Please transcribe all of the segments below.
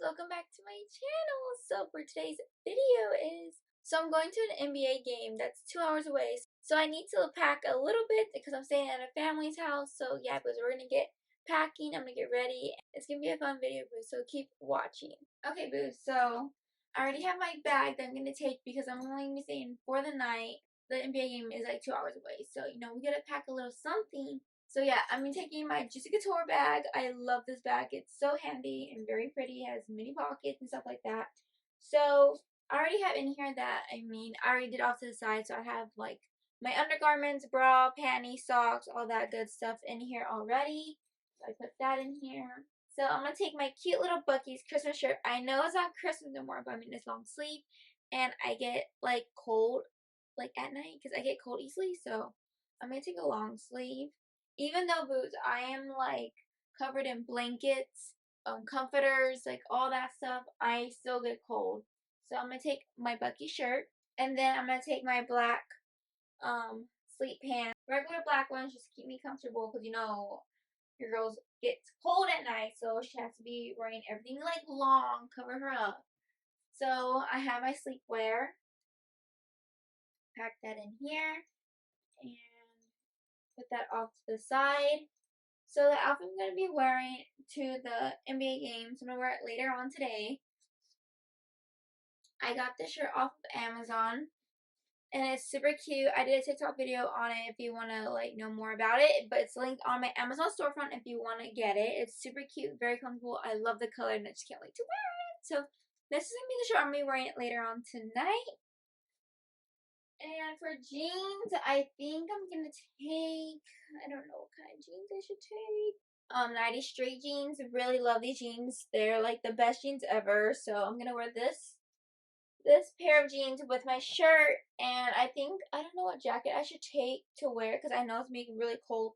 loves, welcome back to my channel. So for today's video I'm going to an NBA game that's 2 hours away. So I need to pack a little bit because I'm staying at a family's house. So yeah, because we're gonna get packing, I'm gonna get ready. It's gonna be a fun video, boo, so keep watching. Okay, boo, so I already have my bag that I'm gonna take because I'm only gonna be staying for the night. The NBA game is like 2 hours away, so you know we gotta pack a little something. So yeah, I'm taking my Juicy Couture bag. I love this bag. It's so handy and very pretty. It has mini pockets and stuff like that. So I already have in here that, I already did off to the side. So I have like my undergarments, bra, panties, socks, all that good stuff in here already. So I put that in here. So I'm going to take my cute little Buc-ee's Christmas shirt. I know it's not Christmas no more, but it's long sleeve. And I get like cold like at night because I get cold easily. So I'm going to take a long sleeve. Even though, boots, I am like covered in blankets, comforters, like all that stuff, I still get cold. So I'm gonna take my Bucky shirt, and then I'm gonna take my black sleep pants, regular black ones, just to keep me comfortable, because you know your girl gets cold at night, so she has to be wearing everything like long, cover her up. So I have my sleepwear. Pack that in here, and put that off to the side. So the outfit I'm going to be wearing to the NBA games, I'm going to wear it later on today. I got this shirt off of Amazon, and it's super cute. I did a TikTok video on it if you want to like know more about it, but it's linked on my Amazon storefront if you want to get it. It's super cute, very comfortable. I love the color, and I just can't wait to wear it. So this is going to be the shirt I'm going to be wearing it later on tonight. And for jeans, I think I'm going to take, I don't know what kind of jeans I should take. 90 straight jeans. Really love these jeans. They're like the best jeans ever. So I'm going to wear this pair of jeans with my shirt. And I think, I don't know what jacket I should take to wear because I know it's making really cold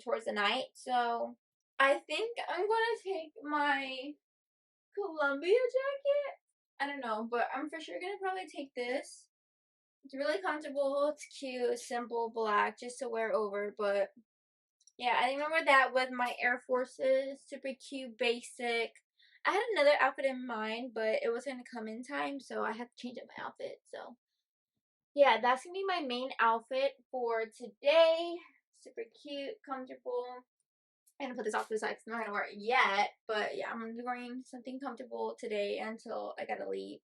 towards the night. So I think I'm going to take my Columbia jacket. I don't know, but I'm for sure going to probably take this. It's really comfortable, it's cute, simple, black, just to wear over, but yeah, I remember that with my Air Forces, super cute, basic. I had another outfit in mind, but it wasn't going to come in time, so I had to change up my outfit, so yeah, that's going to be my main outfit for today. Super cute, comfortable. I'm going to put this off to the side because I'm not going to wear it yet, but yeah, I'm going to be wearing something comfortable today until I got to leave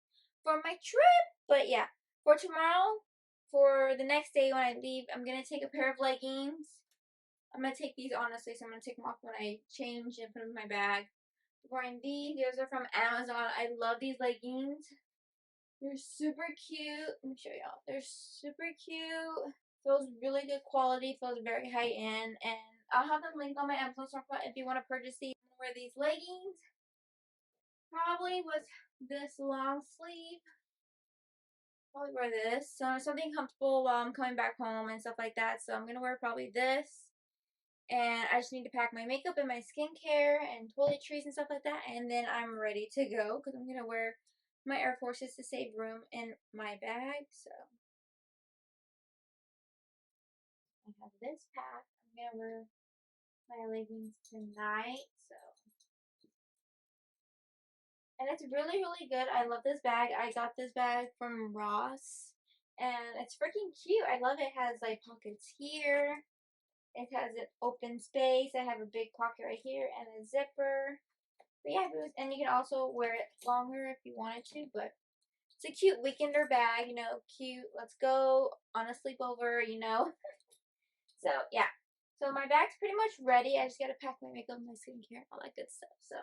for my trip, but yeah. For tomorrow, for the next day when I leave, I'm going to take a pair of leggings. I'm going to take these, honestly, so I'm going to take them off when I change and put them in my bag. I'm wearing these. These are from Amazon. I love these leggings. They're super cute. Let me show y'all. They're super cute. Feels really good quality. Feels very high-end. And I'll have the link on my Amazon storefront if you want to purchase these. I'm going to wear these leggings. Probably with this long sleeve. Probably wear this. So something comfortable while I'm coming back home and stuff like that. So I'm going to wear probably this. And I just need to pack my makeup and my skincare and toiletries and stuff like that. And then I'm ready to go because I'm going to wear my Air Forces to save room in my bag. So I have this packed. I'm going to wear my leggings tonight. So. And it's really, really good. I love this bag. I got this bag from Ross. And it's freaking cute. I love it. It has like pockets here. It has an open space. I have a big pocket right here and a zipper. But yeah, and you can also wear it longer if you wanted to. But it's a cute weekender bag, you know, cute. Let's go on a sleepover, you know. So yeah. So my bag's pretty much ready. I just gotta pack my makeup, my skincare, and all that good stuff. So.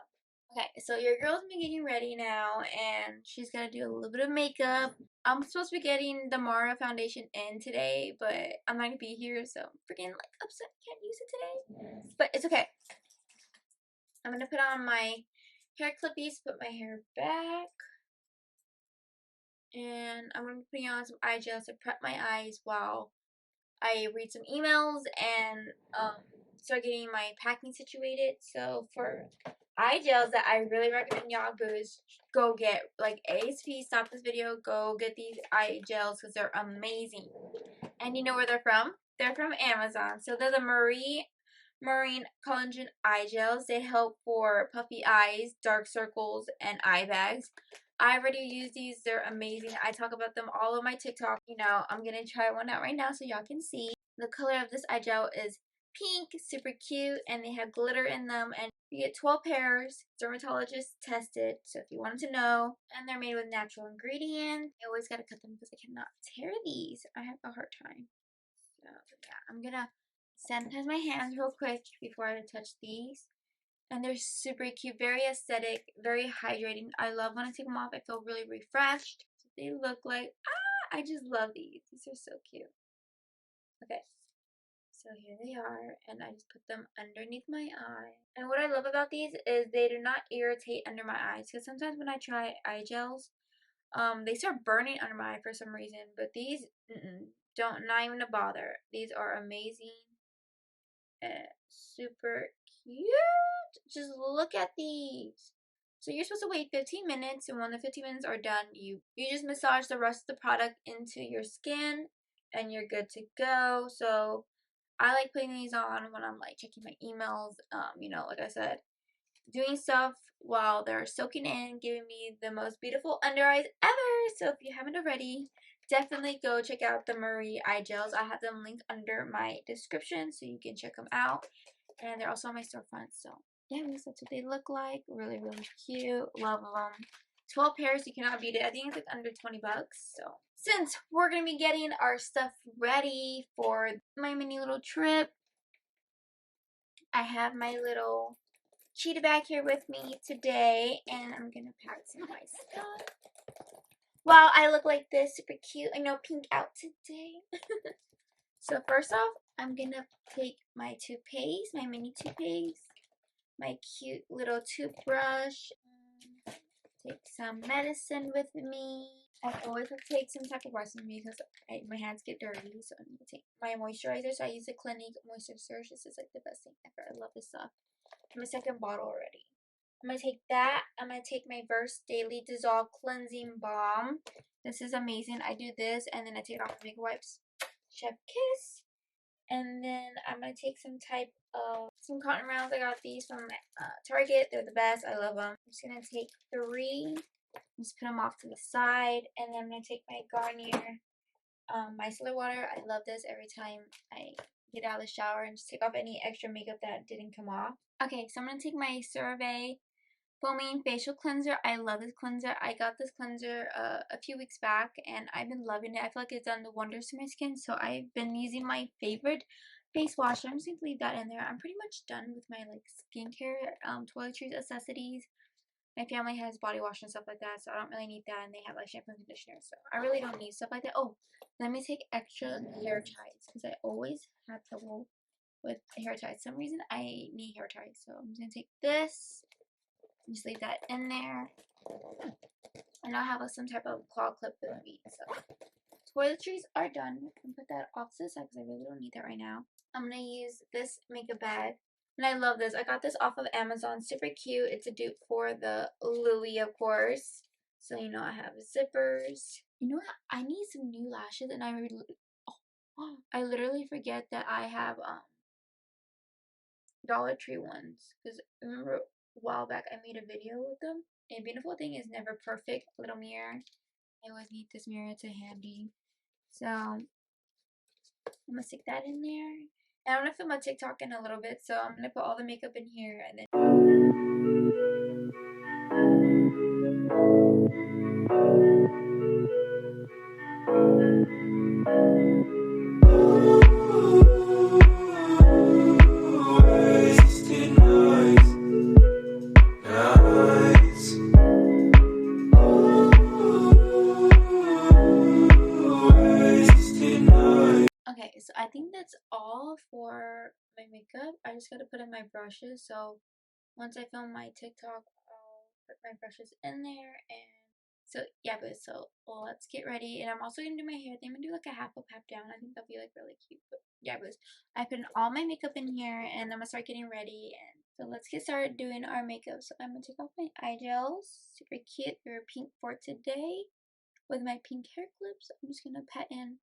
Okay, so your girl's been getting ready now, and she's gonna do a little bit of makeup. I'm supposed to be getting the Mara foundation in today, but I'm not gonna be here, so I'm freaking like upset. Can't use it today, but it's okay. I'm gonna put on my hair clippies, put my hair back, and I'm gonna be putting on some eye gels to prep my eyes while I read some emails and start getting my packing situated. So for eye gels that I really recommend y'all go get, like, ASP, stop this video, go get these eye gels because they're amazing. And you know where they're from? They're from Amazon. So they're the Marine Collagen Eye Gels. They help for puffy eyes, dark circles, and eye bags. I already use these. They're amazing. I talk about them all on my TikTok. You know, I'm going to try one out right now so y'all can see. The color of this eye gel is pink, super cute, and they have glitter in them. And you get 12 pairs, dermatologist tested, so if you wanted to know. And they're made with natural ingredients. I always gotta cut them because I cannot tear these. I have a hard time. So yeah, I'm gonna sanitize my hands real quick before I touch these. And they're super cute, very aesthetic, very hydrating. I love when I take them off. I feel really refreshed. They look like, I just love these. These are so cute. Okay. So here they are, and I just put them underneath my eye. And what I love about these is they do not irritate under my eyes. Because sometimes when I try eye gels, they start burning under my eye for some reason. But these, not even a bother. These are amazing. Super cute. Just look at these. So you're supposed to wait 15 minutes, and when the 15 minutes are done, you just massage the rest of the product into your skin, and you're good to go. So I like putting these on when I'm like checking my emails, you know, like I said, doing stuff while they're soaking in, giving me the most beautiful under eyes ever. So if you haven't already, definitely go check out the Marie eye gels. I have them linked under my description so you can check them out. And they're also on my storefront. So yeah, that's what they look like. Really, really cute. Love them. 12 pairs, you cannot beat it. I think it's like under 20 bucks. So since we're going to be getting our stuff ready for my mini little trip, I have my little cheetah bag here with me today, and I'm going to pack some of my stuff. Wow, I look like this, super cute. I know, pink out today. So first off, I'm going to take my toothpaste, my mini toothpaste, my cute little toothbrush, take some medicine with me. I always have to take some type of brush with me because my hands get dirty. So I'm going to take my moisturizer. So I use the Clinique Moisturizer. This is like the best thing ever. I love this stuff. My second bottle already. I'm going to take that. I'm going to take my Burst Daily Dissolve Cleansing Balm. This is amazing. I do this and then I take it off my makeup wipes. Chef kiss. And then I'm going to take some type of, some cotton rounds. I got these from Target. They're the best. I love them. I'm just going to take 3. Just put them off to the side. And then I'm going to take my Garnier micellar water. I love this every time I get out of the shower and just take off any extra makeup that didn't come off. Okay, so I'm going to take my CeraVe Foaming Facial Cleanser. I love this cleanser. I got this cleanser a few weeks back, and I've been loving it. I feel like it's done the wonders to my skin, so I've been using my favorite face wash. I'm just going to leave that in there. I'm pretty much done with my like skincare, toiletries, accessories. My family has body wash and stuff like that, so I don't really need that, and they have like shampoo and conditioner, so I really don't need stuff like that. Oh, let me take extra hair ties, because I always have trouble with hair ties. For some reason I need hair ties, so I'm just going to take this. Just leave that in there. And I'll have some type of claw clip with me. So toiletries are done. I can put that off to the side because I really don't need that right now. I'm going to use this makeup bag. And I love this. I got this off of Amazon. Super cute. It's a dupe for the Louis, of course. So, you know, I have zippers. You know what? I need some new lashes. And I literally forget that I have Dollar Tree ones. Because remember, a while back I made a video with them. A beautiful thing is never perfect. Little mirror. I always need this mirror. It's a handy. So I'm gonna stick that in there. And I'm gonna film a TikTok in a little bit. So I'm gonna put all the makeup in here and then. Okay, so I think that's all for my makeup. I just gotta put in my brushes. So once I film my TikTok, I'll put my brushes in there. And so yeah, but so let's get ready. And I'm also gonna do my hair. I think I'm gonna do like a half up, half down. I think that'll be like really cute. But yeah, but I put all my makeup in here, and I'm gonna start getting ready. And so let's get started doing our makeup. So I'm gonna take off my eye gels. Super cute. They're pink for today. With my pink hair clips, I'm just gonna pat in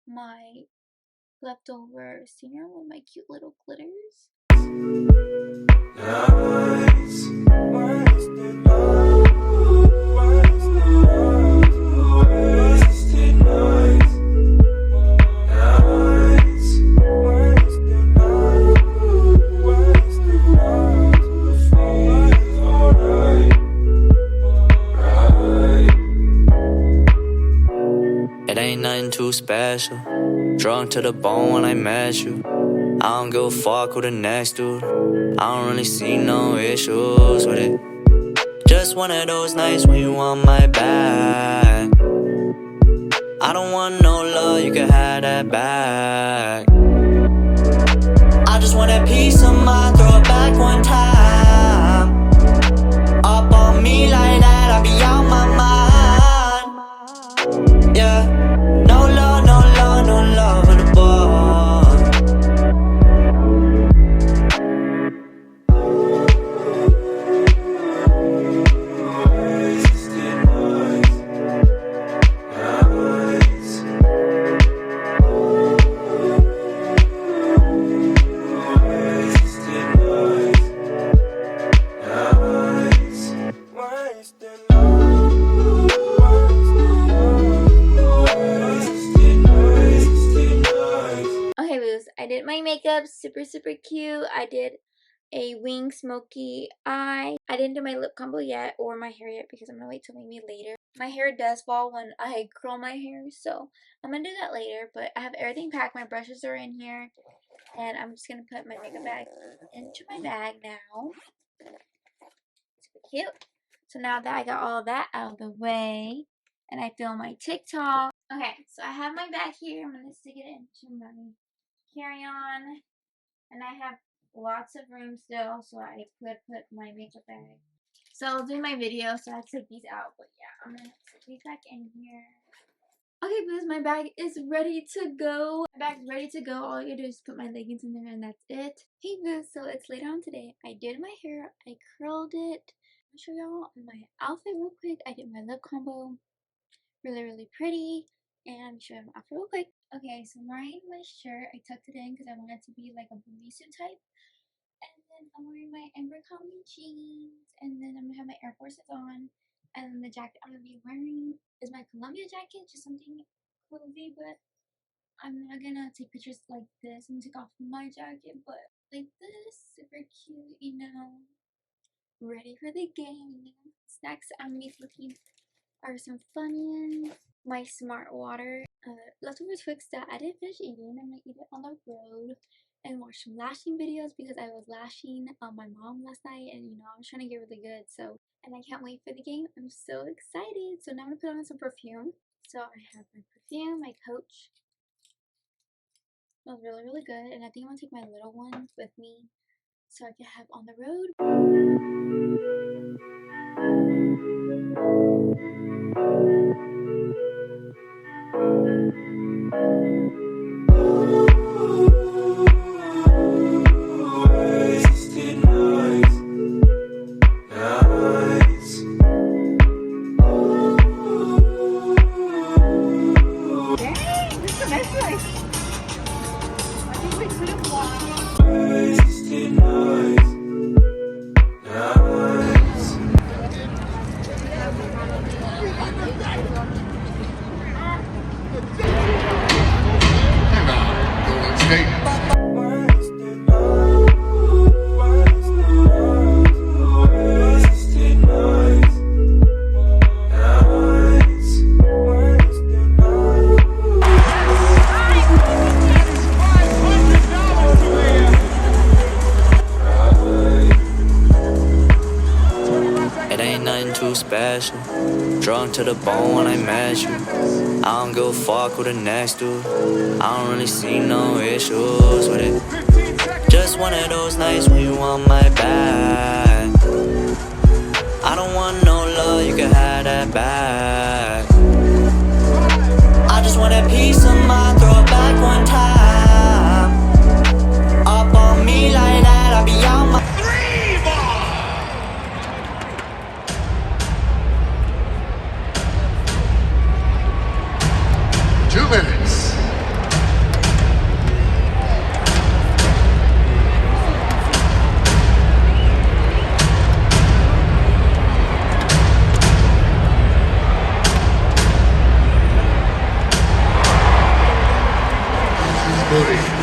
my leftover serum with my cute little glitters. Too special, drunk to the bone when I met you. I don't give a fuck who the next dude. I don't really see no issues with it. Just one of those nights when you want my back. I don't want no love, you can have that back. I just want that piece of mind, throw it back one time. Up on me like that, I be out my mind. Yeah. No love, no love, no love in the bar. I did my makeup super cute. I did a wing smoky eye. I didn't do my lip combo yet or my hair yet because I'm gonna wait till maybe later. My hair does fall when I curl my hair, so I'm gonna do that later. But I have everything packed. My brushes are in here, and I'm just gonna put my makeup bag into my bag now. Super cute. So now that I got all of that out of the way, and I film my TikTok. Okay, so I have my bag here. I'm gonna stick it into my carry-on, and I have lots of room still, so I could put my makeup bag. So I'll do my video, so I take these out, but yeah, I'm gonna stick these back in here. Okay, because my bag is ready to go. My bag's ready to go. All you do is put my leggings in there, and that's it. Hey boo, so it's later on today. I did my hair, I curled it. I'll show y'all my outfit real quick. I did my lip combo, really pretty. And show you my outfit real quick. Okay, so I'm wearing my shirt. I tucked it in because I wanted it to be like a bodysuit type. And then I'm wearing my Abercrombie jeans. And then I'm going to have my Air Forces on. And then the jacket I'm going to be wearing is my Columbia jacket. Just something cozy, but I'm not going to take pictures like this. I'm going to take off my jacket, but like this. Super cute, you know. Ready for the game. Snacks I'm going to be looking are some Funyuns. My Smart Water, leftover Twix that I didn't finish eating. I'm gonna eat it on the road and watch some lashing videos because I was lashing my mom last night, and you know I was trying to get really good. So, and I can't wait for the game. I'm so excited. So now I'm gonna put on some perfume. So I have my perfume, my Coach. Smells really good, and I think I'm gonna take my little ones with me so I can have on the road. Special, drunk to the bone when I met you. I don't give a fuck who the next dude. I don't really see no issues with it. Just one of those nights when you want my back. I don't want no love, you can have that back. I just want that piece of mind, throw it back one time. Up on me like that, I be out my 2 minutes. recording.